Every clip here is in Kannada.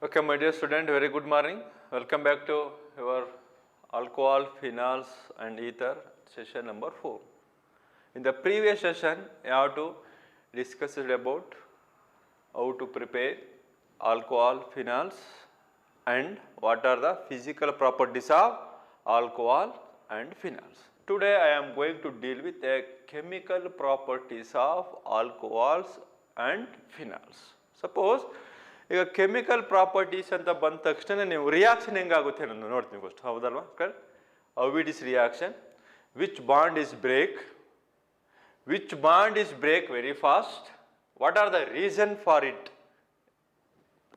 Okay, my dear student, very good morning. Welcome back to your alcohol, phenols and ether session number 4. In the previous session, I have to discuss about how to prepare alcohol, phenols and what are the physical properties of alcohol and phenols. Today I am going to deal with the chemical properties of alcohols and phenols. Suppose ಈಗ ಕೆಮಿಕಲ್ ಪ್ರಾಪರ್ಟೀಸ್ ಅಂತ ಬಂದ ತಕ್ಷಣ ನೀವು ರಿಯಾಕ್ಷನ್ ಹೆಂಗಾಗುತ್ತೆ ಅನ್ನೋದು ನೋಡ್ತೀನಿ ಫಸ್ಟ್, ಹೌದಲ್ವಾ? Correct. How it is reaction, which bond is break very fast, what are the reason for it,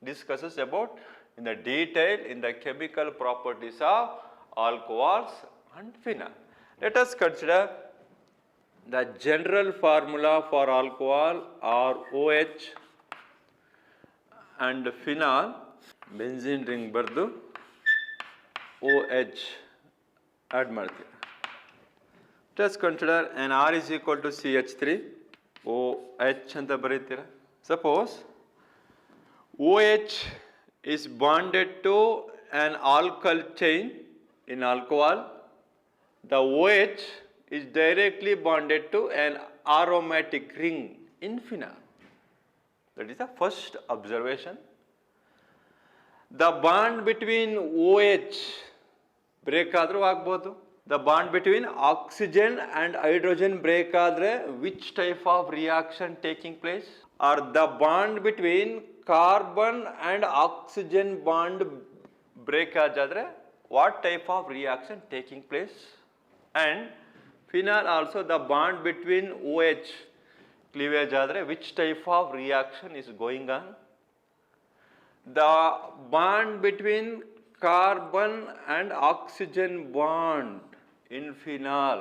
discusses about in the detail in the chemical properties of alcohols and phenol. Let us consider the general formula for alcohol or OH and phenol. Benzene ring bardu OH add ಮಾಡ್ತೀವಿ. Let us consider an R is equal to CH3 OH ಅಂತ ಬರೀತೀರಾ. Suppose OH is bonded to an alkyl chain in alcohol. The OH is directly bonded to an aromatic ring in phenol. That is the first observation. The bond between OH break ಆದರೂ ಆಗ್ಬೋದು. The bond between oxygen and hydrogen break ಆದರೆ which type of reaction taking place? Or the bond between carbon and oxygen bond break ಆದರೆ what type of reaction taking place? And phenol also the bond between OH cleavage ಆದರೆ which type of reaction is going on? The bond between carbon and oxygen bond in phenol.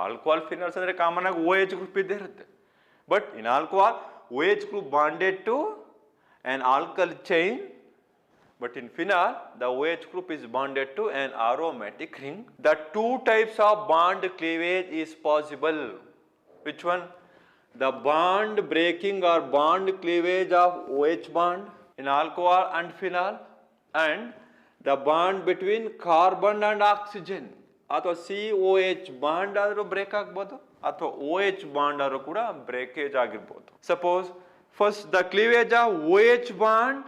Alcohol phenols ಅಂದರೆ ಕಾಮನ್ ಆಗಿ OH ಗ್ರೂಪ್ ಇದ್ದೇ ಇರುತ್ತೆ. But in alcohol OH group bonded to an alkyl chain, but in phenol the OH group is bonded to an aromatic ring. The two types of bond cleavage is possible. Which one? The bond breaking or bond cleavage of OH bond in alcohol and phenol, and the bond between carbon and oxygen. ಅಥವಾ COH ಬಾಂಡ್ ಆದರೂ ಬ್ರೇಕ್ ಆಗ್ಬೋದು ಅಥವಾ OH ಬಾಂಡ್ ಆದರೂ ಕೂಡ ಬ್ರೇಕೇಜ್ ಆಗಿರ್ಬೋದು. Suppose first the cleavage of OH bond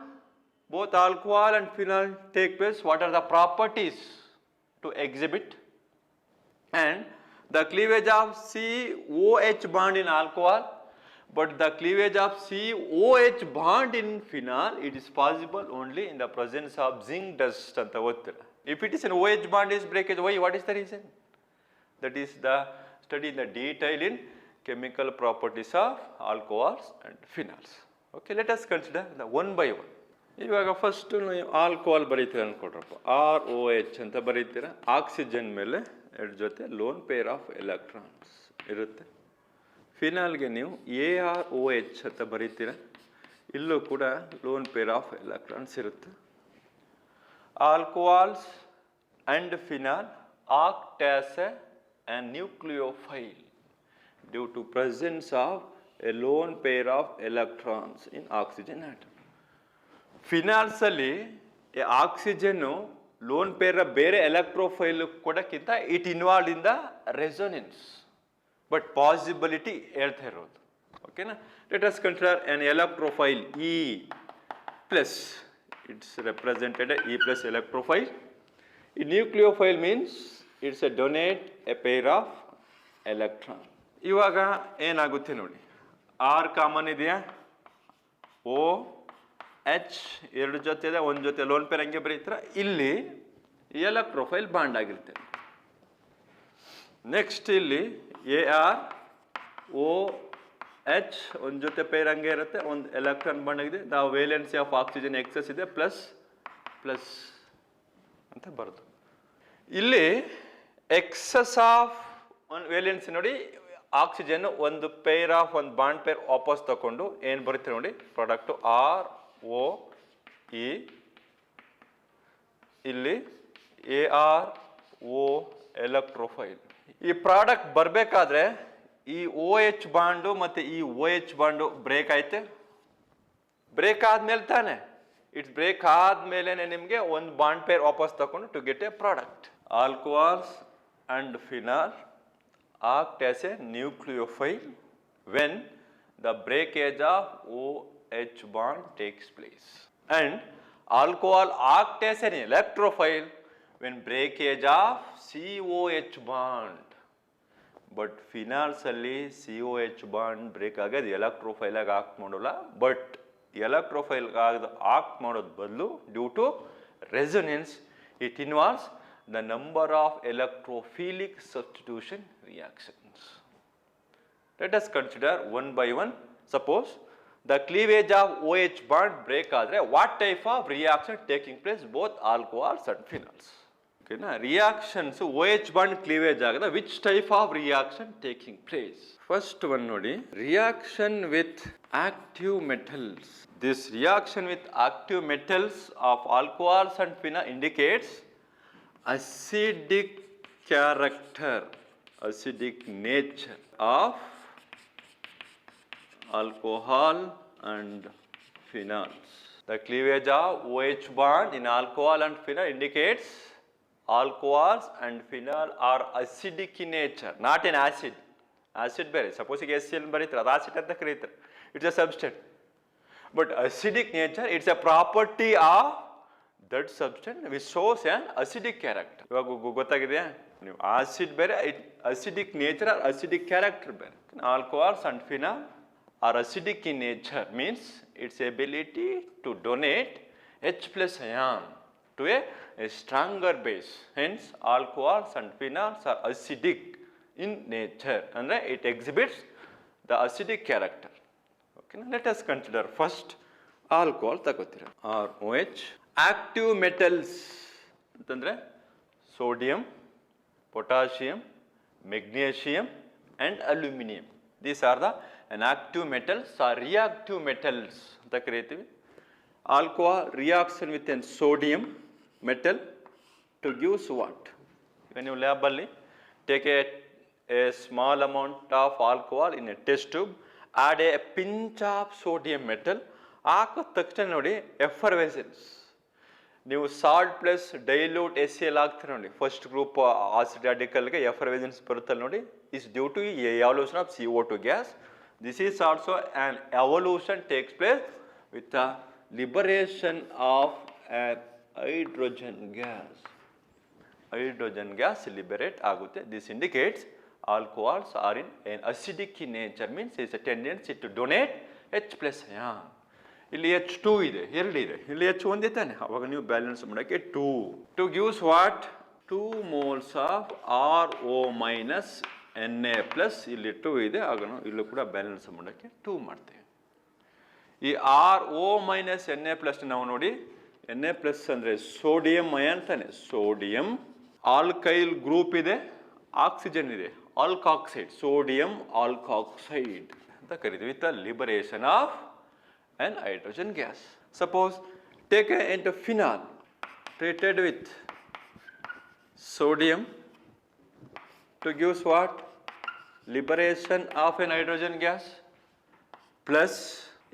both alcohol and phenol take place. What are the properties to exhibit? And the cleavage of COH bond in alcohol, but the cleavage of COH bond in phenol, it is possible only in the presence of zinc dust anta ottira. If it is an OH bond is breakage, why? What is the reason? That is the study in the detail in chemical properties of alcohols and phenols. Okay, let us consider the one by one. ಇವಾಗ ಫಸ್ಟ್ ನೀವು ಆಲ್ಕೋಹಾಲ್ ಬರೀತೀರ ಅಂದ್ಕೊಡ್ರಪ್ಪ, ROH ಅಂತ ಬರೀತೀರ. ಆಕ್ಸಿಜನ್ ಮೇಲೆ ಎರಡು ಜೊತೆ ಲೋನ್ ಪೇರ್ ಆಫ್ ಎಲೆಕ್ಟ್ರಾನ್ಸ್ ಇರುತ್ತೆ. ಫಿನಾಲ್ಗೆ ನೀವು AROH ಅಂತ ಬರೀತೀರ, ಇಲ್ಲೂ ಕೂಡ ಲೋನ್ ಪೇರ್ ಆಫ್ ಎಲೆಕ್ಟ್ರಾನ್ಸ್ ಇರುತ್ತೆ. Alcohols and phenol act as a nucleophile due to presence of a lone pair of electrons in oxygen atom. Phenols ಅಲ್ಲಿ ಆಕ್ಸಿಜನ್ ಲೋನ್ ಪೇರ್ ಬೇರೆ ಎಲೆಕ್ಟ್ರೋಫೈಲ್ ಕೊಡಕ್ಕಿಂತ it involve in the resonance, but possibility ಹೇಳ್ತಾ ಇರೋದು. ಓಕೆನಾ? Let us consider an electrophile E plus. It's represented as E plus electrophile. A nucleophile means it's a donate a pair of electron. ಇವಾಗ ಏನಾಗುತ್ತೆ ನೋಡಿ, R ಕಾಮನ್ ಇದೆಯಾ, OH ಎರಡು ಜೊತೆ ಇದೆ, ಒಂದು ಜೊತೆ ಲೋನ್ ಪೇರ್ ಹಂಗೆ ಬರೀತೀರ, ಇಲ್ಲಿ ಎಲೆಕ್ಟ್ರೋಫೈಲ್ ಬಾಂಡ್ ಆಗಿರುತ್ತೆ. ನೆಕ್ಸ್ಟ್ ಇಲ್ಲಿ AROH ಒಂದು ಜೊತೆ ಪೇರ್ ಹಂಗೆ ಇರುತ್ತೆ, ಒಂದು ಎಲೆಕ್ಟ್ರಾನ್ ಬಾಂಡ್ ಆಗಿದೆ. The valency of oxygen excess ಇದೆ, ಪ್ಲಸ್ ಪ್ಲಸ್ ಅಂತ ಬರೋದು. ಇಲ್ಲಿ ಎಕ್ಸಸ್ ಆಫ್ ಒಂದು ವೇಲೆನ್ಸಿ ನೋಡಿ, ಆಕ್ಸಿಜನ್ ಒಂದು ಪೇರ್ ಆಫ್ ಒಂದು ಬಾಂಡ್ ಪೇರ್ ವಾಪಸ್ ತಗೊಂಡು ಏನು ಬರುತ್ತೆ ನೋಡಿ, ಪ್ರಾಡಕ್ಟು ROE, ಇಲ್ಲಿ ARO ಎಲೆಕ್ಟ್ರೋಫೈಲ್. ಈ ಪ್ರಾಡಕ್ಟ್ ಬರಬೇಕಾದ್ರೆ ಈ OH ಬಾಂಡು ಮತ್ತು ಈ OH ಬಾಂಡು ಬ್ರೇಕ್ ಐತೆ. ಬ್ರೇಕ್ ಆದ್ಮೇಲೆ ತಾನೆ ಇಟ್ಸ್ ಬ್ರೇಕ್ ಆದ್ಮೇಲೆ ನಿಮಗೆ ಒಂದು ಬಾಂಡ್ ಪೇರ್ ವಾಪಸ್ ತಗೊಂಡು to get a product. Alcohols and phenol act as a nucleophile when the breakage of OH bond takes place, and alcohol act as an electrophile when breakage of COH bond. But phenols ಅಲ್ಲಿ COH bond break ಆಗೋದು ಎಲೆಕ್ಟ್ರೋಫೈಲ್ ಆಗಿ ಆಕ್ಟ್ ಮಾಡೋಲ್ಲ, ಬಟ್ ಎಲೆಕ್ಟ್ರೋಫೈಲ್ ಆಕ್ಟ್ ಮಾಡೋದು ಬದಲು due to resonance it involves the number of electrophilic substitution reactions. Let us consider one by one. Suppose the cleavage of OH bond break ಆದರೆ what type of reaction taking place both alcohols and phenols. Okay na, reactions OH bond cleavage agada which type of reaction taking place. First one nodi, reaction with active metals. This reaction with active metals of alcohols and phenol indicates acidic character, acidic nature of alcohol and phenols. The cleavage of OH bond in alcohol and phenol indicates alcohols and phenol are acidic in nature, not an acid. Acid ಬೇರೆ, suppose ಈಗ HCl ಬರೀತಾರೆ ಅದು acid ಅಂತ ಕರೀತಾರೆ, it's a substance. But acidic nature, it's a property of that substance which shows an acidic character. ಇವಾಗ ಗೊತ್ತಾಗಿದೆಯಾ ನೀವು, ಆಸಿಡ್ ಬೇರೆ, acidic nature or acidic character ಬೇರೆ. Alcohols and phenol are acidic in nature means its ability to donate H plus ion to a stronger base. Hence alcohols and phenols are acidic in nature, and it exhibits the acidic character. Okay, now let us consider first alcohol ತಗೋತೀರ, OH. Active metals ಅಂತಂದರೆ sodium, potassium, magnesium and aluminum. These are the active metals or reactive metals ಅಂತ ಕರೀತೀವಿ. Alcohol reacts with a sodium metal to give what? When you lab ಅಲ್ಲಿ take a small amount of alcohol in a test tube, add a pinch of sodium metal, ಹಾಕಿದ ತಕ್ಷಣ ನೋಡಿ effervescence. ನೀವು ಸಾಲ್ಟ್ ಪ್ಲಸ್ ಡೈಲ್ಯೂಟ್ HCl ಹಾಕ್ತೀರ ನೋಡಿ, ಫಸ್ಟ್ ಗ್ರೂಪ್ ಆಸಿಡ್ ರಾಡಿಕಲ್ಗೆ ಎಫರ್ವೆಸೆನ್ಸ್ ಬರುತ್ತಲ್ಲ ನೋಡಿ, is due to evolution of CO2 gas. This is also an evolution takes place with the liberation of an hydrogen gas. Hydrogen gas liberate ಆಗುತ್ತೆ. This indicates alcohols are in an acidic in nature, means is a tendency to donate H plus ion. ಇಲ್ಲಿ H2 ಇದೆ, 2 ಇದೆ, ಇಲ್ಲಿ H ಒಂದೇ ತಾನೆ, ಅವಾಗ ನೀವು ಬ್ಯಾಲೆನ್ಸ್ ಮಾಡೋಕ್ಕೆ 2 gives what? 2 moles of RO minus Na plus, ಇಲ್ಲಿ 2 ಇದೆ, ಆಗ ನಾವು ಇಲ್ಲೂ ಕೂಡ ಬ್ಯಾಲೆನ್ಸ್ ಮಾಡೋಕ್ಕೆ 2 ಮಾಡ್ತೇವೆ. ಈ RO minus Na plus ನಾವು ನೋಡಿ, Na plus ಅಂದರೆ ಸೋಡಿಯಂ ಅಯಾನ್ ತಾನೆ, ಸೋಡಿಯಂ ಆಲ್ಕೈಲ್ ಗ್ರೂಪ್ ಇದೆ, ಆಕ್ಸಿಜನ್ ಇದೆ, ಆಲ್ಕಾಕ್ಸೈಡ್, ಸೋಡಿಯಂ ಆಲ್ಕಾಕ್ಸೈಡ್ ಅಂತ ಕರಿತೀವಿ, with the liberation of and hydrogen gas. Suppose take into phenol treated with sodium to give what? Liberation of an hydrogen gas plus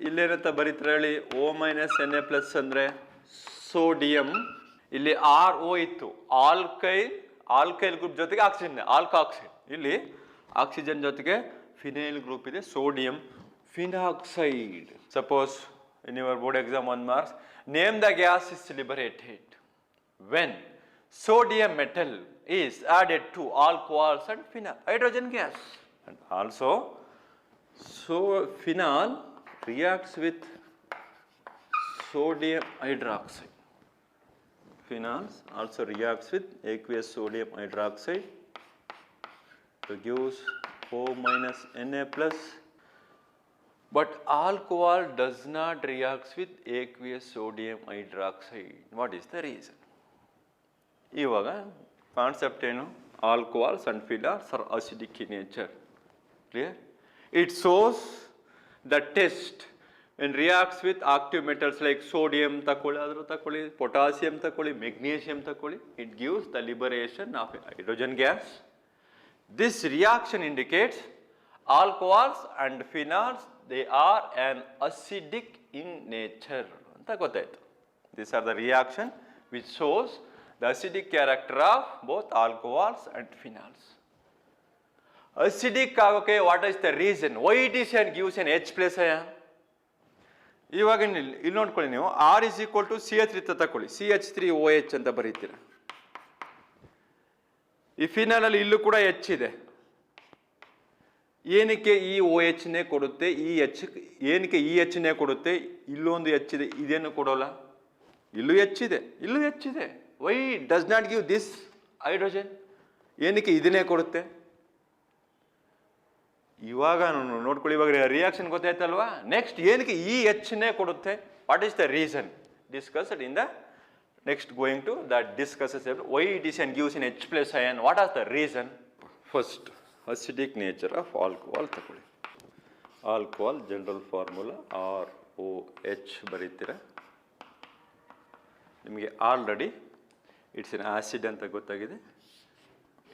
ಇಲ್ಲೇನಂತ ಬರೀತಾರೆ ಹೇಳಿ, O minus Na plus ಅಂದರೆ ಸೋಡಿಯಂ, ಇಲ್ಲಿ RO ಇತ್ತು, ಆಲ್ಕೈಲ್ ಗ್ರೂಪ್ ಜೊತೆಗೆ ಆಕ್ಸಿಜನ್, ಆಲ್ಕಾಕ್ಸೈಡ್, ಇಲ್ಲಿ ಆಕ್ಸಿಜನ್ ಜೊತೆಗೆ ಫಿನೈಲ್ ಗ್ರೂಪ್ ಇದೆ, sodium phenoxide. Suppose in your board exam 1 marks, name the gas is liberated when sodium metal is added to alcohols and phenol, hydrogen gas. And also, so phenol reacts with sodium hydroxide. Phenol also reacts with aqueous sodium hydroxide to give O minus Na plus. But alcohol does not react with aqueous sodium hydroxide. What is the reason? ಇವಾಗ ಕಾನ್ಸೆಪ್ಟ್ ಏನು? Alcohols and phenols are acidic in nature. Clear? It shows the test when reacts with active metals like sodium ತಕೊಳ್ಳಿ, ಅದರ ತಕೊಳ್ಳಿ, potassium ತಕೊಳ್ಳಿ, magnesium ತಕೊಳ್ಳಿ, it gives the liberation of hydrogen gas. This reaction indicates alcohols and phenols, they are an acidic in nature ಅಂತ ಗೊತ್ತಾಯ್ತು. These are the reaction which shows the acidic character of both alcohols and phenols. Acidic ಆಗೋಕೆ what is the reason? Why it is and gives an H plus ion? ಇವಾಗ ಇಲ್ಲಿ ನೋಡ್ಕೊಳ್ಳಿ ನೀವು R is equal to CH3 ತಗೊಳ್ಳಿ, CH3OH ಅಂತ ಬರೀತೀರ. ಈ ಫಿನಾಲ್ ಅಲ್ಲಿ ಇಲ್ಲೂ ಕೂಡ H ಇದೆ. ಏನಕ್ಕೆ ಈ OH ನೇ ಕೊಡುತ್ತೆ, ಈ H ಏನಕ್ಕೆ ಈ H ನೇ ಕೊಡುತ್ತೆ, ಇಲ್ಲೊಂದು H ಇದೆ, ಇದೇನು ಕೊಡೋಲ್ಲ, ಇಲ್ಲೂ H ಇದೆ, ಇಲ್ಲೂ H ಇದೆ. Why does not give this hydrogen? ಏನಕ್ಕೆ ಇದನ್ನೇ ಕೊಡುತ್ತೆ? ಇವಾಗ ನೋಡ್ಕೊಳ್ಳಿ, ಇವಾಗ ರಿಯಾಕ್ಷನ್ ಗೊತ್ತಾಯ್ತಲ್ವಾ. ನೆಕ್ಸ್ಟ್ ಏನಕ್ಕೆ ಈ H ನೇ ಕೊಡುತ್ತೆ, what is the reason discussed in the next going to that discusses why it is and gives in H plus ion, ವಾಟ್ ಆರ್ ದ ರೀಸನ್. First acidic nature of alcohol ತಗೊಳ್ಳಿ. ಆಲ್ಕೋಹಾಲ್ ಜನರಲ್ ಫಾರ್ಮುಲಾ ROH ಬರೀತೀರ. ನಿಮಗೆ ಆಲ್ರೆಡಿ ಇಟ್ಸ್ ಎನ್ ಆಸಿಡ್ ಅಂತ ಗೊತ್ತಾಗಿದೆ.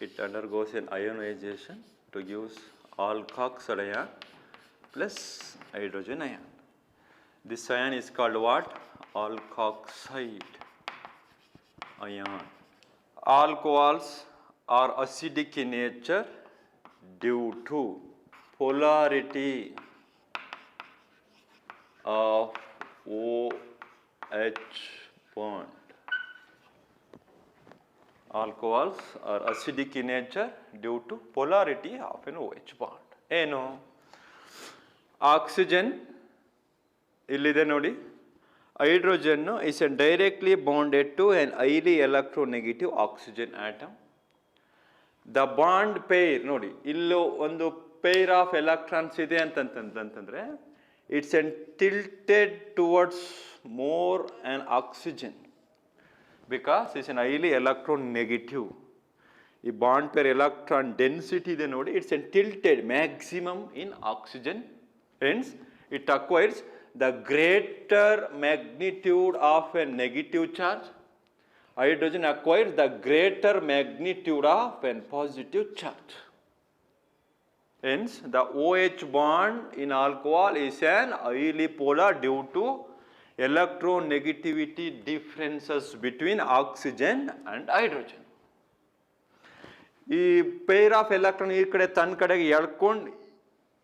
It undergoes an ionisation to gives alkoxide ion plus hydrogen ion. This ion is called what? Alkoxide ion. Alcohols are acidic in nature due to polarity of OH bond. Alcohols are acidic in nature due to polarity of an OH bond. ಏನು ಆಕ್ಸಿಜನ್ ಇಲ್ಲಿದೆ ನೋಡಿ, hydrogen is directly bonded to an highly electronegative oxygen atom. The bond pair ನೋಡಿ, ಇಲ್ಲೂ ಒಂದು pair of electrons ಇದೆ ಅಂತಂತಂದ್ರೆ it's tilted towards more an oxygen because it's an highly electronegative. ಈ ಬಾಂಡ್ ಪೇರ್ ಎಲೆಕ್ಟ್ರಾನ್ ಡೆನ್ಸಿಟಿ ಇದೆ ನೋಡಿ, it's an tilted maximum in oxygen, hence it acquires the greater magnitude of a negative charge. Hydrogen acquires the greater magnitude of a positive charge. Hence the OH bond in alcohol is an highly polar due to electronegativity differences between oxygen and hydrogen. ಈ ಪೇರ್ ಆಫ್ ಎಲೆಕ್ಟ್ರಾನ್ ಈ ಕಡೆ ತನ್ನ ಕಡೆಗೆ ಎಳ್ಕೊಂಡು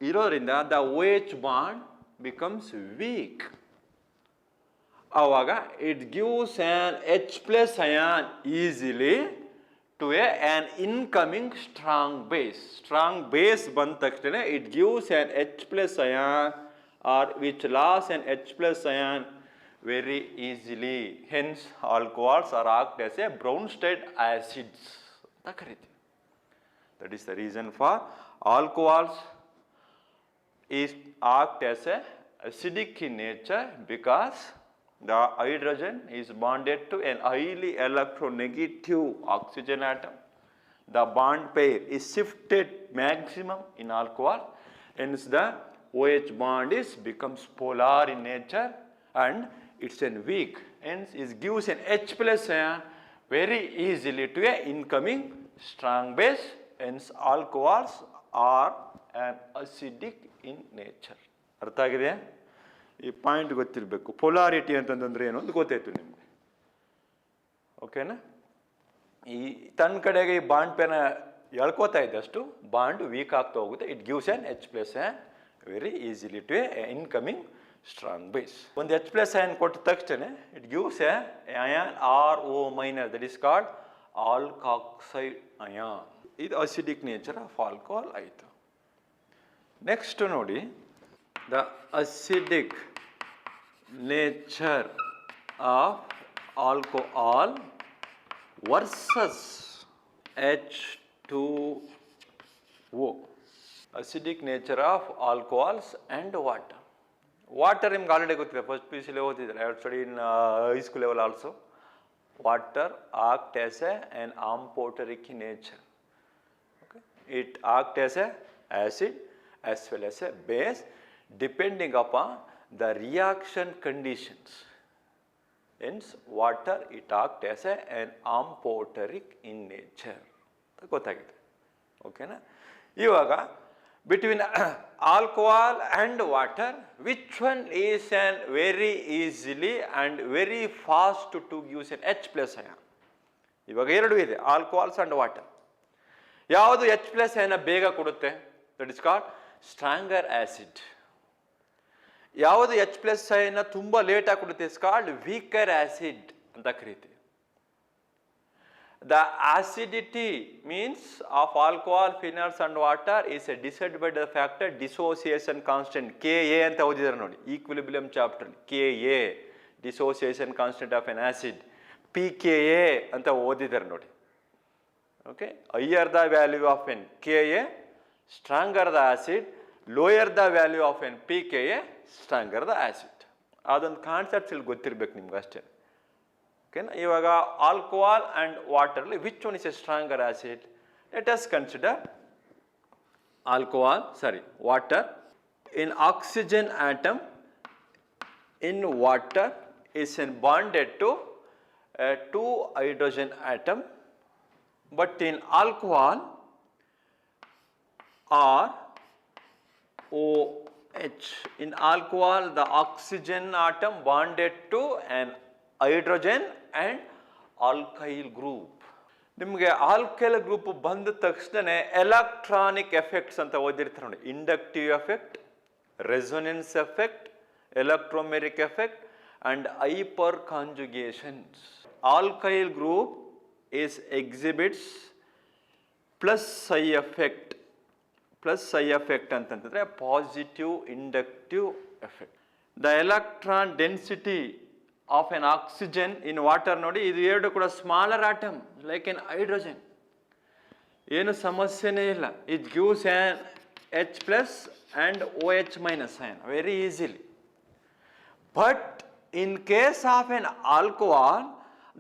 ಇರೋದ್ರಿಂದ the OH bond becomes weak. ಆವಾಗ it gives an H plus ion easily to an incoming strong base. Strong base ಬಂದ ತಕ್ಷಣ it gives an H plus ion or which loss an H plus ion very easily. Hence alcohols are act as a Bronsted acids ಅಂತ ಕರಿತೀವಿ. That is the reason for alcohols is act as a acidic in nature because the hydrogen is bonded to an highly electronegative oxygen atom. The bond pair is shifted maximum in alcohol, hence the OH bond is becomes polar in nature and it's an weak, hence it gives an H plus ion very easily to a incoming strong base. Hence alcohols are an acidic in nature. ಅರ್ಥ ಆಗಿದೆ? ಈ ಪಾಯಿಂಟ್ ಗೊತ್ತಿರಬೇಕು. ಪೊಲಾರಿಟಿ ಅಂತಂದ್ರೆ ಏನು ಅಂತ ಗೊತ್ತಾಯ್ತು ನಿಮಗೆ. ಓಕೆನಾ? ಈ ತನ್ನ ಕಡೆಗೆ ಈ ಬಾಂಡ್ ಪೇನ ಎಳ್ಕೋತಾ ಇದ್ದಷ್ಟು ಬಾಂಡ್ ವೀಕ್ ಆಗ್ತಾ ಹೋಗುತ್ತೆ. It gives an H plus ion very easily to a incoming strong base. ಒಂದು H plus ion ಕೊಟ್ಟ ತಕ್ಷಣ it gives a anion RO minus, that is called alkoxide ion. ಇದು ಅಸಿಡಿಕ್ ನೇಚರ್ ಆಫ್ ಆಲ್ಕೋಹಾಲ್ ಆಯಿತು. ನೆಕ್ಸ್ಟ್ ನೋಡಿ, the acidic nature of alcohol versus H2O. Acidic nature of alcohols and water. Water ನಿಮ್ಗೆ ಆಲ್ರೆಡಿ ಗೊತ್ತಿದೆ, ಫಸ್ಟ್ ಪಿ ಯು ಸಿಲಿ ಓದಿದ್ರೆ, I study in high school level also. Water act as an amphoteric in nature. It acts as an acid as well as a base depending upon the reaction conditions. Hence water it acts as an amphoteric in nature. ಗೊತ್ತಾಗಿದೆ. ಓಕೆನಾ? ಇವಾಗ between alcohol and water, which one is an very easily and very fast to use an H plus ion? ಇವಾಗ ಎರಡು ಇದೆ, ಆಲ್ಕೋಹಾಲ್ಸ್ ಅಂಡ್ ವಾಟರ್. ಯಾವುದು H ಪ್ಲಸ್ ಅಯನ ಬೇಗ ಕೊಡುತ್ತೆ? That is called stronger acid. ಯಾವುದು H ಪ್ಲಸ್ ಅಯನ ತುಂಬಾ ಲೇಟ್ ಆಗಿ ಕೊಡುತ್ತೆ? ಇಟ್ಸ್ ಕಾಲ್ಡ್ ವೀಕರ್ ಆಸಿಡ್ ಅಂತ ಕರೀತೀವಿ. The acidity means of alcohol, phenols and water is decided by the factor dissociation constant Ka ಅಂತ ಓದಿದ್ದಾರೆ ನೋಡಿ, equilibrium chapter. Ka dissociation constant of an acid, pKa ಅಂತ ಓದಿದ್ದಾರೆ ನೋಡಿ. Okay, higher the value of an Ka, stronger the acid, lower the value of an pKa, stronger the acid. ಅದೊಂದು ಕಾನ್ಸೆಪ್ಟ್ಸ್ ಇಲ್ಲಿ ಗೊತ್ತಿರಬೇಕು ನಿಮ್ಗೆ ಅಷ್ಟೇ. Okay, ಇವಾಗ alcohol and water, which one is a stronger acid? Let us consider water. In oxygen atom in water is bonded to two hydrogen atom, but in alcohol or OH, in alcohol the oxygen atom bonded to an hydrogen and alkyl group. ನಿಮಗೆ ಆಲ್ಕೈಲ್ ಗ್ರೂಪ್ ಬಂದ ತಕ್ಷಣ ಎಲೆಕ್ಟ್ರಾನಿಕ್ ಎಫೆಕ್ಟ್ಸ್ ಅಂತ ಓದಿರ್ತಾರೆ ನೋಡಿ, inductive effect, resonance effect, electromeric effect and hyper conjugations. Alkyl group is exhibits plus psi effect ಅಂತಂದ್ರೆ positive inductive effect. The electron density of an oxygen in water ನೋಡಿ, ಇದು ಎರಡು ಕೂಡ smaller atom like an hydrogen. ಏನು ಸಮಸ್ಯೆನೇ ಇಲ್ಲ. It gives an H plus and OH minus ion very easily. But in case of an alcohol,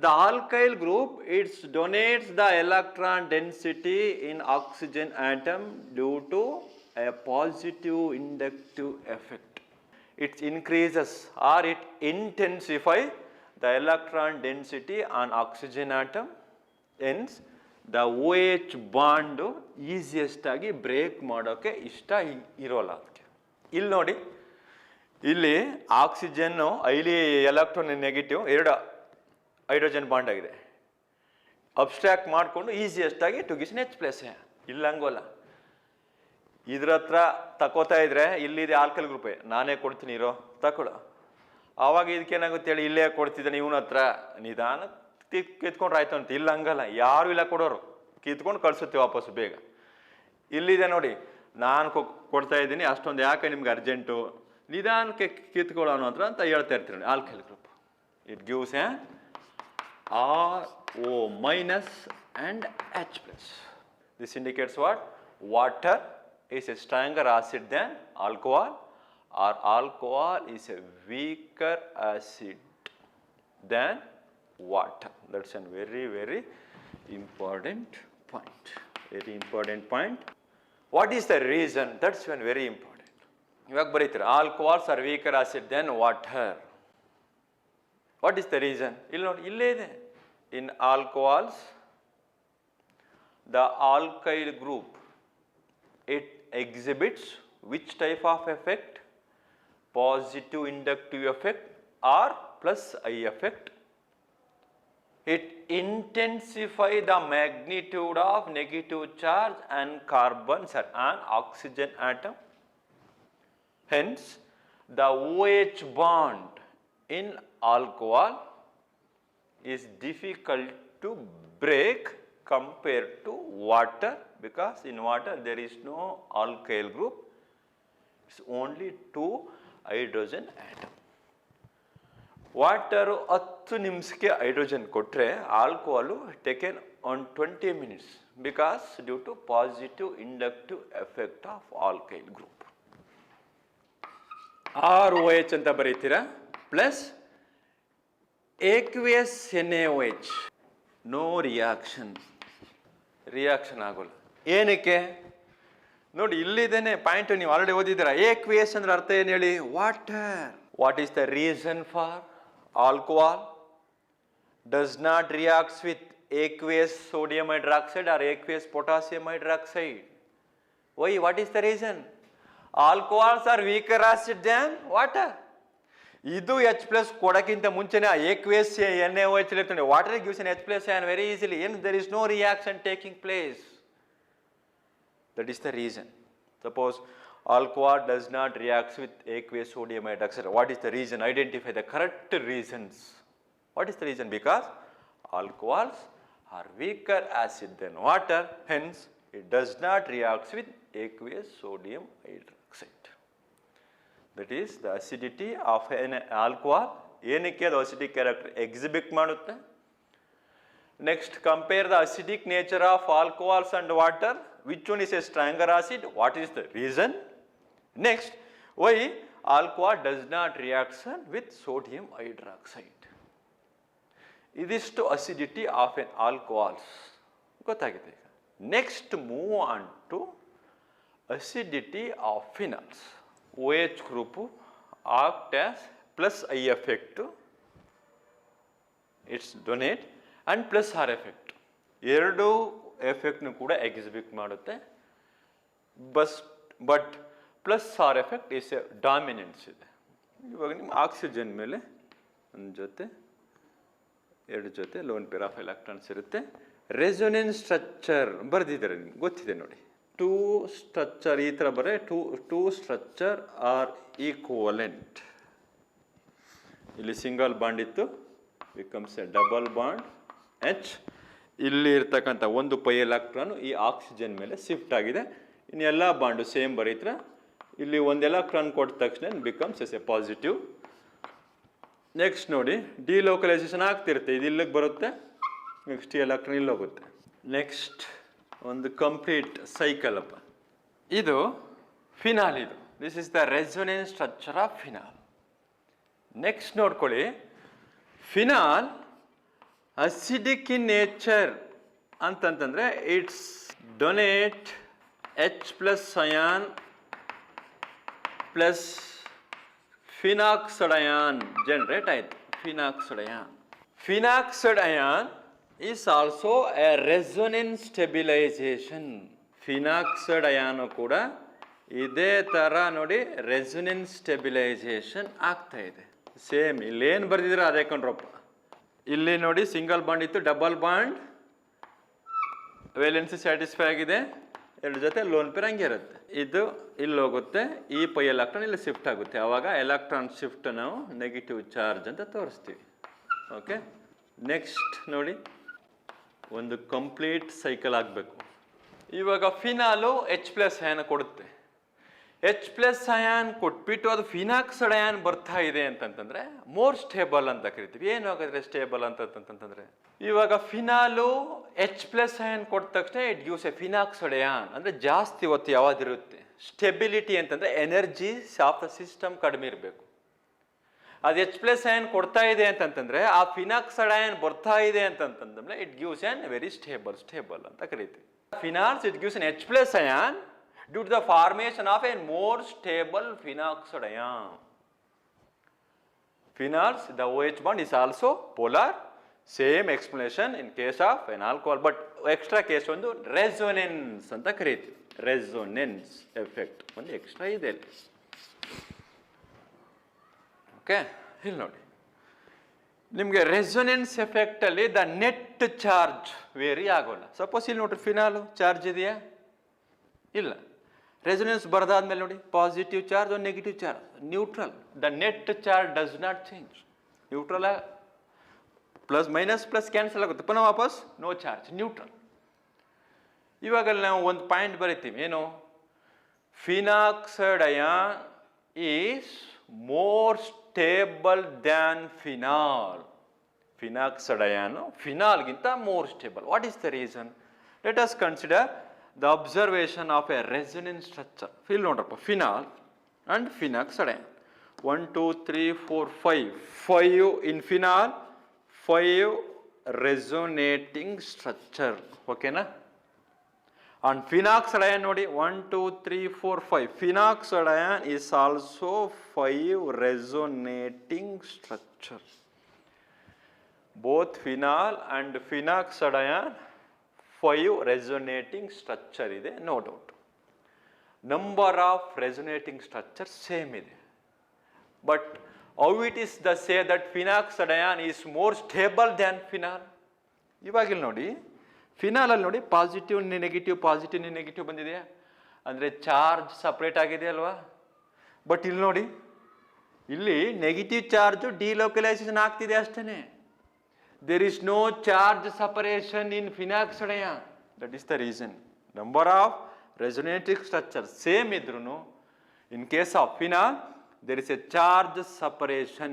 the alkyl group, it donates the electron density in oxygen atom due to a positive inductive effect. It increases or it intensifies the electron density on oxygen atom, hence the OH bond easiest ಆಗಿ ಬ್ರೇಕ್ ಮಾಡೋಕ್ಕೆ ಇಷ್ಟ ಇರೋಲ್ಲ ಅದಕ್ಕೆ. ಇಲ್ಲಿ ನೋಡಿ, ಇಲ್ಲಿ ಆಕ್ಸಿಜನ್ ಇಲ್ಲಿ ಎಲೆಕ್ಟ್ರಾನ್ ನೆಗೆಟಿವ್, ಎರಡು ಹೈಡ್ರೋಜನ್ ಬಾಂಡ್ ಆಗಿದೆ. ಅಬ್ಸ್ಟ್ರಾಕ್ಟ್ ಮಾಡಿಕೊಂಡು ಈಸಿಯೆಸ್ಟ್ ಆಗಿ ಟುಗಿಸಿನ H ಪ್ಲಸ್. ಇಲ್ಲ ಹಂಗೋಲ್ಲ, ಇದ್ರ ಹತ್ರ ತಕೋತಾ ಇದ್ರೆ ಇಲ್ಲಿದೆ ಆಲ್ಕಲ್ ಗ್ರೂಪೇ, ನಾನೇ ಕೊಡ್ತೀನಿ ಇರೋ ತಗೊಳ್ಳೋ. ಆವಾಗ ಇದಕ್ಕೇನಾಗುತ್ತೆ ಹೇಳಿ, ಇಲ್ಲೇ ಕೊಡ್ತಿದ್ದಾನೆ ಇವನ ಹತ್ರ, ನಿಧಾನ ಕಿತ್ಕೊಂಡ್ರೆ ಆಯ್ತು ಅಂತ. ಇಲ್ಲ ಹಂಗಲ್ಲ, ಯಾರು ಇಲ್ಲ ಕೊಡೋರು, ಕಿತ್ಕೊಂಡು ಕಳ್ಸುತ್ತೀವಿ ವಾಪಸ್ಸು ಬೇಗ. ಇಲ್ಲಿದೆ ನೋಡಿ, ನಾನು ಕೊಡ್ತಾ ಇದ್ದೀನಿ, ಅಷ್ಟೊಂದು ಯಾಕೆ ನಿಮ್ಗೆ ಅರ್ಜೆಂಟು, ನಿಧಾನಕ್ಕೆ ಕಿತ್ಕೊಳ್ಳೋಣ ಹತ್ರ ಅಂತ ಹೇಳ್ತಾ ಇರ್ತೀನಿ. Alkyl group it gives RO minus and H plus. This indicates what? Water is a stronger acid than alcohol, or alcohol is a weaker acid than water. That's a very, very important point. Very important point. What is the reason? That's one very important. ಇವಾಗ ಬರೀತೀರ alcohols are weaker acid then water. What is the reason? ಇಲ್ಲಿ ನೋಡಿ, ಇಲ್ಲೇ ಇದೆ. In alcohols the alkyl group it exhibits which type of effect? Positive inductive effect or plus I effect. It intensify the magnitude of negative charge and carbons on oxygen atom. Hence, the OH bond in alcohol is difficult to break compared to water, because in water there is no alkyl group, it's only two hydrogen atom. Water 10 ನಿಮಿಷಕ್ಕೆ ಹೈಡ್ರೋಜನ್ ಕೊಟ್ಟರೆ, alcohol taken on 20 minutes because due to positive inductive effect of alkyl group. ROH ಅಂತ ಬರೀತೀರಾ, plus aqueous NaOH, no reaction ಆಗೋಲ್ಲ. ಏನಕ್ಕೆ ನೋಡಿ, ಇಲ್ಲಿದ್ದೇನೆ ಪಾಯಿಂಟ್, ನೀವು ಆಲ್ರೆಡಿ ಓದಿದ್ದೀರಾ. aqueous ಅಂದ್ರೆ ಅರ್ಥ ಏನು ಹೇಳಿ? Water. What is the reason for alcohol does not reacts with aqueous sodium hydroxide or aqueous potassium hydroxide? Why? What is the reason? Alcohols are weaker acid than water. ಇದು H plus ಕೊಡಕ್ಕಿಂತ ಮುಂಚೆನೆ aqueous NaOH ಇರ್ತದೆ. Water gives an H plus ion very easily, and there is no reaction taking place. That is the reason. Suppose alcohol does not react with aqueous sodium hydroxide. What is the reason? Identify the correct reasons. What is the reason? Because alcohols are weaker acid than water, hence it does not react with aqueous sodium hydroxide. That is the acidity of an alcohol. ಏನಕ್ಕೆ ಅದು acidic character exhibit ಮಾಡುತ್ತೆ. Next, compare the acidic nature of alcohols and water. Which one is a stronger acid? What is the reason? Next, why alcohol does not react with sodium hydroxide? ಇದಿಷ್ಟು acidity of an alcohols. ಗೊತ್ತಾಗಿದೆ ಈಗ. Next, move on to acidity of phenols. OH group act as plus I effect, it's donate, and plus R effect. ಎರಡು ಎಫೆಕ್ಟ್ನು ಕೂಡ ಎಕ್ಸಿಬಿಟ್ ಮಾಡುತ್ತೆ. But plus R effect is a dominance ಇದೆ. ಇವಾಗ ನಿಮ್ಮ ಆಕ್ಸಿಜನ್ ಮೇಲೆ ಒಂದು ಜೊತೆ ಎರಡು ಜೊತೆ ಲೋನ್ ಪೇರ್ ಆಫ್ ಎಲೆಕ್ಟ್ರಾನ್ಸ್ ಇರುತ್ತೆ. ರೆಸೊನೆನ್ಸ್ ಸ್ಟ್ರಕ್ಚರ್ ಬರೆದಿದ್ದಾರೆ, ನಿಮ್ಗೆ ಗೊತ್ತಿದೆ ನೋಡಿ. ಟೂ ಸ್ಟ್ರಕ್ಚರ್ ಈ ಥರ ಬರೆ ಟೂ ಸ್ಟ್ರಕ್ಚರ್ ಆರ್ ಈಕ್ವಲೆಂಟ್. ಇಲ್ಲಿ ಸಿಂಗಲ್ ಬಾಂಡ್ ಇತ್ತು, becomes a double bond H. ಇಲ್ಲಿ ಇರ್ತಕ್ಕಂಥ ಒಂದು ಪೈ ಎಲೆಕ್ಟ್ರಾನು ಈ ಆಕ್ಸಿಜನ್ ಮೇಲೆ ಶಿಫ್ಟ್ ಆಗಿದೆ. ಇನ್ನು ಎಲ್ಲ ಬಾಂಡು ಸೇಮ್ ಬರೀತ್ರ. ಇಲ್ಲಿ ಒಂದು ಎಲೆಕ್ಟ್ರಾನ್ ಕೊಟ್ಟ ತಕ್ಷಣ becomes as a positive. Next ನೋಡಿ, ಡಿಲೋಕಲೈಸೇಷನ್ ಆಗ್ತಿರುತ್ತೆ, ಇದು ಇಲ್ಲಿಗೆ ಬರುತ್ತೆ, ನೆಕ್ಸ್ಟ್ ಎಲೆಕ್ಟ್ರಾನ್ ಇಲ್ಲಿ ಹೋಗುತ್ತೆ. ನೆಕ್ಸ್ಟ್ ಒಂದು ಕಂಪ್ಲೀಟ್ ಸೈಕಲ್ ಅಪ್ಪ. ಇದು ಫಿನಾಲ್, ಇದು this is the resonance structure of phenol. Next ನೋಡ್ಕೊಳ್ಳಿ, ಫಿನಾಲ್ ಅಸಿಡಿಕ್ ಇನ್ ನೇಚರ್ ಅಂತಂತಂದರೆ it's donate H plus ion plus phenoxide ion generate ಆಯಿತು. phenoxide ion. phenoxide ion is also a resonance stabilization. phenoxide ion ಕೂಡ ಇದೇ ಥರ ನೋಡಿ ರೆಸೊನೆನ್ಸ್ ಸ್ಟೆಬಿಲೈಸೇಷನ್ ಆಗ್ತಾ ಇದೆ. ಸೇಮ್ ಇಲ್ಲೇನು ಬರ್ದಿದ್ರೆ ಅದೇ ಕೊಂಡ್ರಪ್ಪ. ಇಲ್ಲಿ ನೋಡಿ ಸಿಂಗಲ್ ಬಾಂಡ್ ಇತ್ತು, ಡಬಲ್ ಬಾಂಡ್ ವೇಲೆನ್ಸಿ ಸ್ಯಾಟಿಸ್ಫೈ ಆಗಿದೆ, ಎರಡು ಜೊತೆ ಲೋನ್ ಪೇರ್ ಹಂಗೆ ಇರುತ್ತೆ. ಇದು ಇಲ್ಲಿ ಹೋಗುತ್ತೆ, ಈ ಪೈ ಎಲೆಕ್ಟ್ರಾನ್ ಇಲ್ಲಿ ಶಿಫ್ಟ್ ಆಗುತ್ತೆ. ಆವಾಗ ಎಲೆಕ್ಟ್ರಾನ್ ಶಿಫ್ಟ್ ನಾವು ನೆಗೆಟಿವ್ ಚಾರ್ಜ್ ಅಂತ ತೋರಿಸ್ತೀವಿ. ಓಕೆ, ನೆಕ್ಸ್ಟ್ ನೋಡಿ, ಒಂದು ಕಂಪ್ಲೀಟ್ ಸೈಕಲ್ ಆಗಬೇಕು. ಇವಾಗ ಫಿನಾಲು H ಪ್ಲಸ್ ಅಯಾನ್ ಕೊಡುತ್ತೆ. H ಪ್ಲಸ್ ಅಯಾನ್ ಕೊಟ್ಬಿಟ್ಟು ಅದು ಫಿನಾಕ್ಸೈಡ್ ಅಯಾನ್ ಬರ್ತಾ ಇದೆ ಅಂತಂತಂದ್ರೆ ಮೋರ್ ಸ್ಟೇಬಲ್ ಅಂತ ಕರಿತೀವಿ. ಏನು ಹಾಗಾದ್ರೆ ಸ್ಟೇಬಲ್ ಅಂತಂತಂದ್ರೆ, ಇವಾಗ ಫಿನಾಲು H ಪ್ಲಸ್ ಅಯಾನ್ ಕೊಟ್ಟ ತಕ್ಷಣ it gives A phenoxide ion, ಅಂದರೆ ಜಾಸ್ತಿ ಹೊತ್ತು ಯಾವ್ದಿರುತ್ತೆ. ಸ್ಟೆಬಿಲಿಟಿ ಅಂತಂದರೆ ಎನರ್ಜಿ ಆಫ್ ದ ಸಿಸ್ಟಮ್ ಕಡಿಮೆ ಇರಬೇಕು. ಅದು H ಪ್ಲಸ್ ಅಯಾನ್ ಕೊಡ್ತಾ ಇದೆ ಅಂತಂತಂದ್ರೆ ಆ ಫಿನಾಕ್ಸೈಡ್ ಅಯಾನ್ ಬರ್ತಾ ಇದೆ ಅಂತಂತಂದ್ರೆ it gives on very stable ಅಂತ ಕರಿತೀವಿ. Phenols it gives N H plus ion due to the formation of a more stable phenoxide ion. Phenols, the OH bond is also polar. Same explanation in case of an alcohol, but extra case ಒಂದು resonance ಅಂತ ಕರೀತೀವಿ. resonance effect ಒಂದು ಎಕ್ಸ್ಟ್ರಾ ಇದೆ. ಓಕೆ, ಇಲ್ಲಿ ನೋಡಿ, ನಿಮಗೆ ರೆಸೊನೆನ್ಸ್ ಎಫೆಕ್ಟ್ ಅಲ್ಲಿ ದ ನೆಟ್ ಚಾರ್ಜ್ ವೇರಿ ಆಗೋಲ್ಲ. ಸಪೋಸ್ ಇಲ್ಲಿ ನೋಡ್ರಿ, ಫಿನಾಲು ಚಾರ್ಜ್ ಇದೆಯಾ? ಇಲ್ಲ. ರೆಸೊನೆನ್ಸ್ ಬರದಾದ್ಮೇಲೆ ನೋಡಿ, ಪಾಸಿಟಿವ್ ಚಾರ್ಜ್ ಒಂದು negative charge, neutral. The net charge does not change. Neutral, plus minus plus cancel ಆಗುತ್ತೆ, ಪುನಃ ವಾಪಸ್ ನೋ ಚಾರ್ಜ್, ನ್ಯೂಟ್ರಲ್. ಇವಾಗ ನಾವು ಒಂದು ಪಾಯಿಂಟ್ ಬರಿತೀವಿ, ಏನು? Phenoxide ion is more stable than phenol. Phenoxide ion ಫಿನಾಲ್ಗಿಂತ more stable. What is the reason? Let us consider the observation of a resonance structure. Feel ನೋಡ್ರಪ್ಪ, phenol and phenoxide ion. 1 2 3 4 5 in phenol, 5 resonating structure. ಓಕೆನಾ? and phenoxide ion ನೋಡಿ, 1 2 3 4 5. phenoxide ion is also 5 resonating structure. both phenol and phenoxide ion 5 resonating structure ಇದೆ, no doubt. Number of resonating structure same ಇದೆ. But how it is the say that phenoxide ion is more stable than phenol. ಇವಾಗ ಇಲ್ಲಿ ನೋಡಿ, ಫಿನಾಲಲ್ಲಿ ನೋಡಿ ಪಾಸಿಟಿವ್ ನೆಗೆಟಿವ್ ಬಂದಿದೆಯಾ, ಅಂದರೆ ಚಾರ್ಜ್ ಸಪ್ರೇಟ್ ಆಗಿದೆ ಅಲ್ವಾ. ಬಟ್ ಇಲ್ಲಿ ನೋಡಿ, ಇಲ್ಲಿ ನೆಗೆಟಿವ್ ಚಾರ್ಜು ಡಿಲೋಕಲೈಸೇಷನ್ ಆಗ್ತಿದೆ ಅಷ್ಟೇ. There is no charge separation in phenoxide ion. That is the reason. Number of resonating structure same ಇದ್ರೂ in case of phenol there is a charge separation,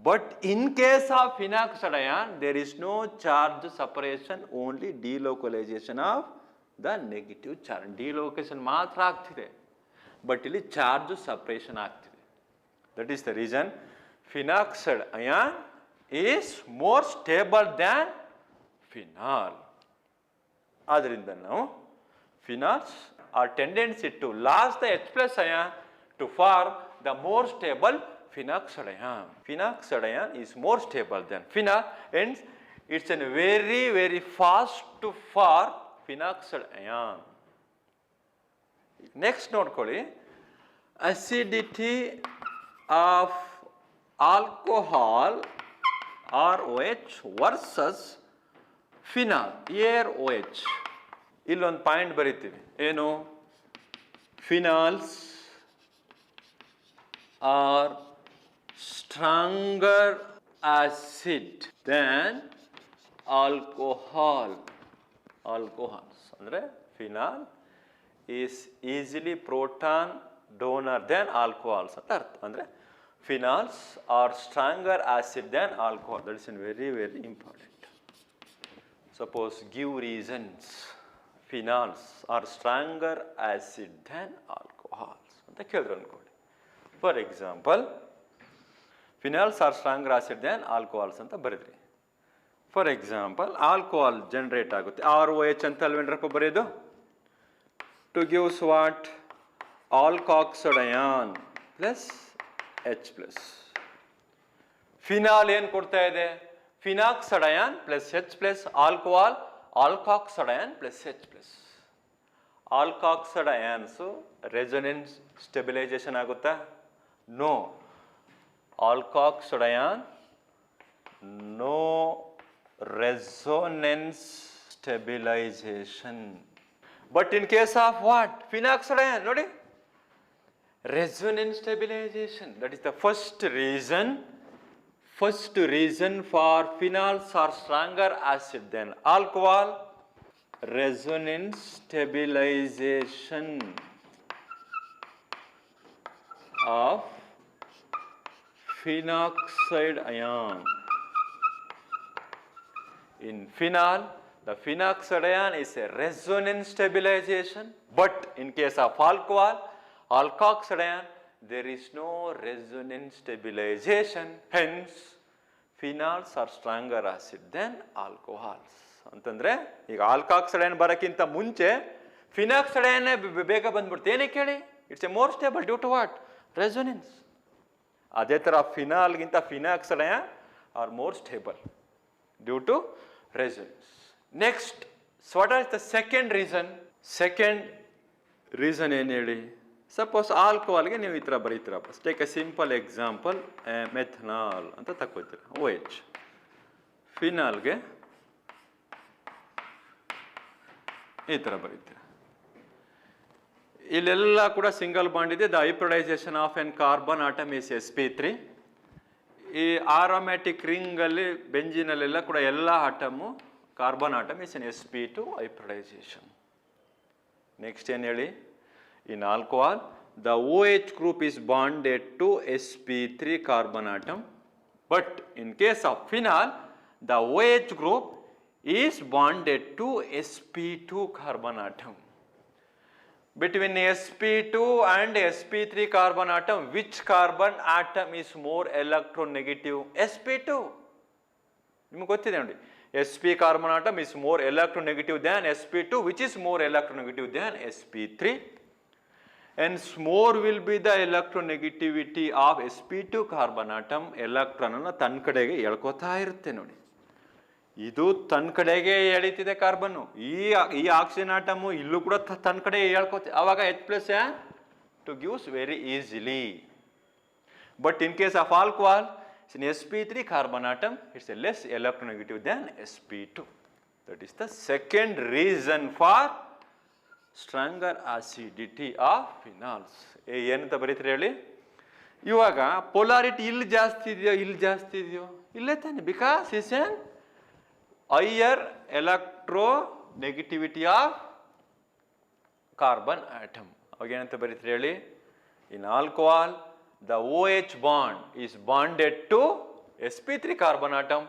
but in case of phenoxyethanol there is no charge separation, only delocalization of the negative charge. Delocation ಮಾತ್ರ ಆಗ್ತಿದೆ, ಬಟ್ ಇಲ್ಲಿ ಚಾರ್ಜ್ ಸಪರೇಷನ್ ಆಗ್ತಿದೆ. That is the reason phenoxyethanol is more stable than phenol. ಆದ್ದರಿಂದ ನಾವು phenols are tendency to lose the H plus ion to form the more stable phenoxyethanol. Phenoxyethanol is more stable than phenol, and it's a very fast to form phenoxyethanol. Next ನೋಡ್ಕೊಳ್ಳಿ, acidity of alcohol ROH versus phenol AROH. ಇಲ್ಲೊಂದು ಪಾಯಿಂಟ್ ಬರೀತೀವಿ, ಏನು, phenols are stronger acid than alcohols. ಅಂದರೆ phenol is easily proton donor than alcohols ಅಂತ ಅರ್ಥ. ಅಂದರೆ phenols are stronger acid than alcohol. That is very important. Suppose give reasons. Phenols are stronger acid than alcohols ಅಂತ ಕೇಳಿದ್ರು ಅನ್ಕೊಳ್ಳಿ. For example, phenols are stronger acid than alcohols ಅಂತ ಬರೆದ್ರಿ. ಫಾರ್ ಎಕ್ಸಾಂಪಲ್, ಆಲ್ಕೋಹಾಲ್ ಜನರೇಟ್ ಆಗುತ್ತೆ, ROH ಅಂತ ಅಲ್ವೇನ್ರಪ್ಪ ಬರೆಯೋದು. To gives what, alkoxide ion plus H plus. Phenol ಏನು ಕೊಡ್ತಾ ಇದೆ, phenoxide ion plus H plus, alcohol alkoxide ion plus H plus. Alkoxide ions resonance stabilization ಆಗುತ್ತಾ? No. Alkoxide ion no resonance stabilization. But in case of what? Phenoxyethanol, nodi, resonance stabilization. That is the first reason for phenols are stronger acid than alcohol. Resonance stabilization of phenoxide ion. In phenol, the phenoxyethanol is a resonance stabilization, but in case of alcohol, alkoxyethanol, there is no resonance stabilization. Hence, phenols are stronger acid than alcohols. ಅಂತಂದ್ರೆ ಈಗ ಆಲ್ಕಾಕ್ಸಡಯಾನ್ ಬರೋಕ್ಕಿಂತ ಮುಂಚೆ ಫಿನಾಕ್ಸಡಯಾನ್ ಬೇಗ ಬಂದ್ಬಿಡ್ತು. ಏನಕ್ಕೆ ಹೇಳಿ? It's a more stable due to what? Resonance. ಅದೇ ಥರ ಫಿನಾಲ್ಗಿಂತ phenoxide ion are more stable due to resonance. Next, so what is the second reason? Second reason ಏನು ಹೇಳಿ? ಸಪೋಸ್ ಆಲ್ಕೋಹಾಲ್ಗೆ ನೀವು ಈ ಥರ ಬರೀತೀರಪ್ಪ. Take a simple example, methanol ಅಂತ ತಗೋತೀರ, OH. ಫಿನಾಲ್ಗೆ ಈ ಥರ ಬರೀತೀರ. ಇಲ್ಲೆಲ್ಲ ಕೂಡ ಸಿಂಗಲ್ ಬಾಂಡ್ ಇದೆ. The hybridization of an carbon atom is sp3. ಈ ಆರೋಮ್ಯಾಟಿಕ್ ರಿಂಗಲ್ಲಿ ಬೆಂಜಿನಲ್ಲೆಲ್ಲ ಕೂಡ ಎಲ್ಲ atom carbon atom is an sp2 hybridization. Next ಏನು ಹೇಳಿ? In alcohol the OH group is bonded to sp3 carbon atom, but in case of phenol the OH group is bonded to sp2 carbon atom. Between sp2 and sp3 carbon atom, which carbon atom is more electronegative? sp2. ನಿಮಗೆ ಗೊತ್ತಿದೆ ನೋಡಿ, sp carbon atom is more electronegative than sp2, which is more electronegative than sp3. And more will be the electronegativity of sp2 carbon atom. Electron ಅನ್ನು ತನ್ನ ಕಡೆಗೆ ಎಳ್ಕೋತಾ ಇರುತ್ತೆ ನೋಡಿ. ಇದು ತನ್ನ ಕಡೆಗೆ ಎಳಿತಿದೆ ಕಾರ್ಬನ್ನು, ಈ ಆಕ್ಸಿಜನ್ ಆಟಮು ಇಲ್ಲೂ ಕೂಡ ತನ್ನ ಕಡೆ ಹೇಳ್ಕೋತಿ, ಆವಾಗ H+ to gives very easily. But in case of alcohol, it's an sp3 carbon atom, it's a less electronegative than sp2. That is the second reason for stronger acidity of phenols. ಏನಂತ ಬರೀತೀರಿ ಹೇಳಿ? ಇವಾಗ ಪೊಲಾರಿಟಿ ಇಲ್ಲಿ ಜಾಸ್ತಿ ಇದೆಯೋ ಇಲ್ಲಿ ಜಾಸ್ತಿ ಇದೆಯೋ? ಇಲ್ಲೇ ತಾನೆ, because is N higher electronegativity of carbon atom. ಅವಾಗ ಏನಂತ ಬರೀತೀರಿ ಹೇಳಿ? In alcohol the OH bond is bonded to sp3 carbon atom,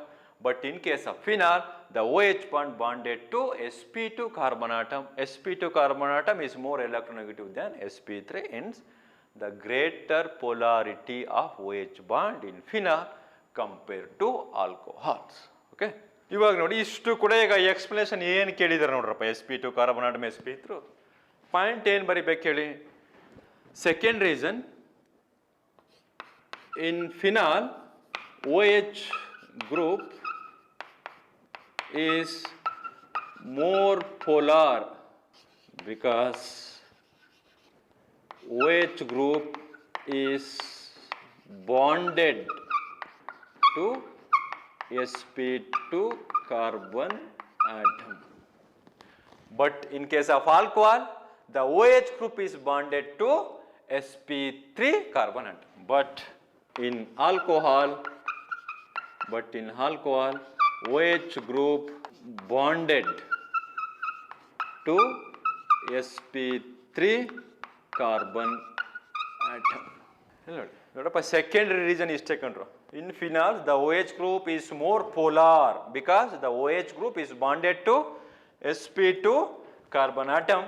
but in case of phenol the OH bond bonded to sp2 carbon atom. sp2 carbon atom is more electronegative than sp3, hence the greater polarity of OH bond in phenol compared to alcohols. Okay, ಇವಾಗ ನೋಡಿ ಇಷ್ಟು ಕೂಡ ಈಗ ಎಕ್ಸ್ಪ್ಲನೇಷನ್ ಏನು ಕೇಳಿದಾರೆ ನೋಡ್ರಪ್ಪ, sp2 carbon atom sp3 point ಏನು ಬರಿಬೇಕು ಹೇಳಿ? Second reason, in phenol OH group is more polar because OH group is bonded to sp2 carbon atom. But in case of alcohol, the OH group is bonded to sp3 carbon atom. But in alcohol, OH group bonded to sp3 carbon atom. ನೋಡಪ್ಪ, ಸೆಕೆಂಡರಿ ರೀಸನ್ ಇಷ್ಟೇ ಕಂಡ್ರು. ಇನ್ phenol the OH group is more polar because the OH group is bonded to sp2 carbon atom,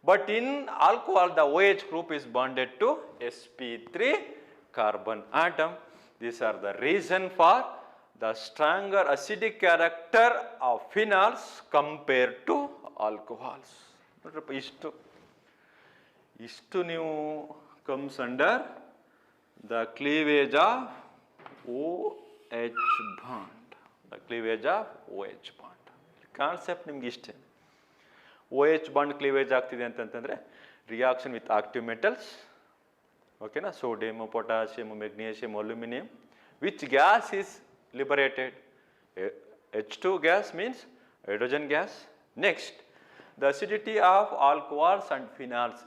but in alcohol the OH group is bonded to sp3 carbon atom. These are the reason for the stronger acidic character of phenols compared to alcohols. ನೋಡ್ರಪ್ಪ, ಇಷ್ಟು ನೀವು comes under the cleavage of OH bond. The cleavage of OH bond. Concept ನಿಮ್ಗೆ ಇಷ್ಟೇ. OH bond cleavage ಆಗ್ತಿದೆ ಅಂತಂತಂದ್ರೆ ರಿಯಾಕ್ಷನ್ ವಿತ್ ಆಕ್ಟಿವ್ ಮೆಟಲ್ಸ್, ಓಕೆನಾ, sodium, potassium, magnesium, aluminium. Which gas is liberated? H2 gas means hydrogen gas. Next, the acidity of alcohols and phenols.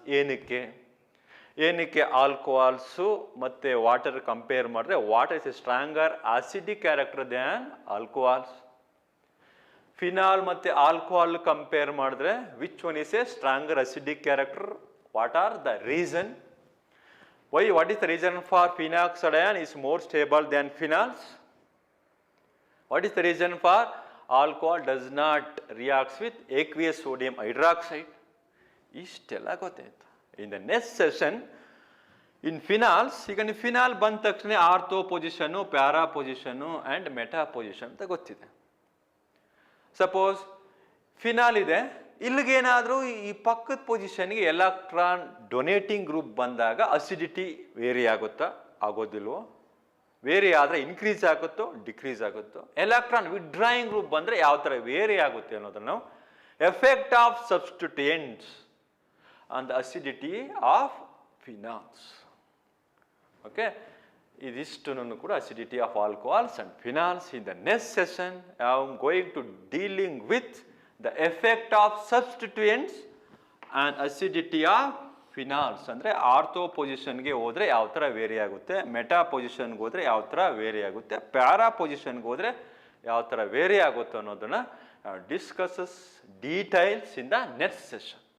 ಏನಕ್ಕೆ ಆಲ್ಕೋಹಾಲ್ಸು ಮತ್ತು ವಾಟರ್ ಕಂಪೇರ್ ಮಾಡಿದ್ರೆ water is A stronger acidic character than alcohols. Phenol ಮತ್ತು ಆಲ್ಕೋಹಾಲ್ ಕಂಪೇರ್ ಮಾಡಿದ್ರೆ which one is A stronger acidic character? What are the reason? Why? What is the reason for phenoxidine is more stable than phenols? What is the reason for alcohol does not reacts with aqueous sodium hydroxide? ಇಷ್ಟೆಲ್ಲ ಗೊತ್ತಾಯ್ತು. In the next session, in phenols, ಈಗ ನೀವು ಫಿನಾಲ್ ಬಂದ ತಕ್ಷಣ ortho position, para position and meta position ಅಂತ ಗೊತ್ತಿದೆ. ಸಪೋಸ್ ಫಿನಾಲ್ ಇದೆ, ಇಲ್ಲಿಗೇನಾದರೂ ಈ ಪಕ್ಕದ ಪೊಸಿಷನ್ಗೆ ಎಲೆಕ್ಟ್ರಾನ್ ಡೊನೇಟಿಂಗ್ ಗ್ರೂಪ್ ಬಂದಾಗ ಅಸಿಡಿಟಿ ವೇರಿ ಆಗುತ್ತಾ? ಆಗೋದಿಲ್ವೋ? ವೇರಿ ಆದರೆ ಇನ್ಕ್ರೀಸ್ ಆಗುತ್ತೋ ಡಿಕ್ರೀಸ್ ಆಗುತ್ತೋ? ಎಲೆಕ್ಟ್ರಾನ್ ವಿಡ್ರಾಯಿಂಗ್ ಗ್ರೂಪ್ ಬಂದರೆ ಯಾವ ಥರ ವೇರಿ ಆಗುತ್ತೆ ಅನ್ನೋದನ್ನು ನಾವು effect of substituents on the acidity of phenols. Okay, ಇದಿಷ್ಟು ಕೂಡ acidity of alcohols and phenols. In the next session I am going to dealing with the effect of substituents and acidity of phenols. ಅಂದರೆ ಆರ್ಥೋ ಪೊಸಿಷನ್ಗೆ ಹೋದರೆ ಯಾವ ಥರ ವೇರಿ ಆಗುತ್ತೆ, ಮೆಟಾ ಪೊಸಿಷನ್ಗೆ ಹೋದರೆ ಯಾವ ಥರ ವೇರಿ ಆಗುತ್ತೆ, ಪ್ಯಾರಾ ಪೊಸಿಷನ್ಗೆ ಹೋದರೆ ಯಾವ ಥರ ವೇರಿ ಆಗುತ್ತೆ ಅನ್ನೋದನ್ನು discusses details in the next session.